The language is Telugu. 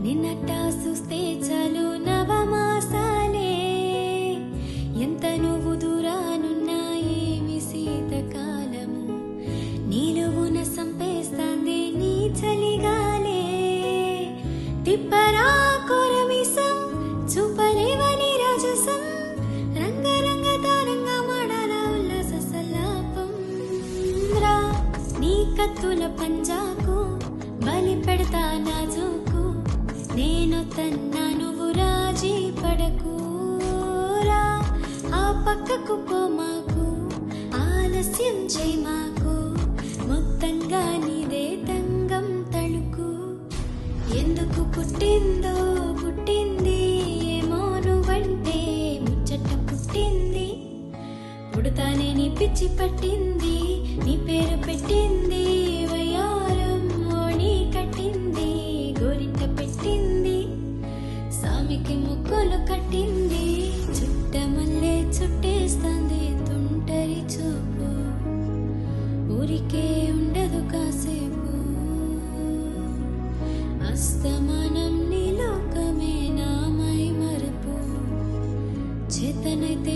నిన్నట్టా చూస్తే చాలు నవమాసాలే ఎంత నువ్వు దూరానున్నా ఏమి శీతకాలము నీలువున సంపేస్తాంది నీ చలిగాలే తిప్పరా కొరమిసం చూపలేవని రాజసం రంగరంగ తారంగ మాడాల ఉల్లాస సల్లాపం రా నీ కత్తుల పంజాకు బలి పెడతా నాజుకు నేను తన్నా నువ్వు రాజీ పడకూరా ఆ పక్కకు పోమాకు ఆలస్యం చేయి మాకు మొత్తంగా నీదే తంగం తళుకు ఎందుకు పుట్టిందో పుట్టింది ఏమో నువ్వంటే ముచ్చట పుట్టింది పుడతానే నీ పిచ్చి పట్టింది నీ పేరు పెట్టింది వయారం ఓణి కట్టింది గోరింట పెట్టింది సామికి ముక్కులు కట్టింది చుట్టమల్లే చుట్టేస్తాంది తుంటరి చూపు ఊరికే ఉండదు కాసేపు అస్తమానం నీ లోకమే నామై మరపు చేతనైతే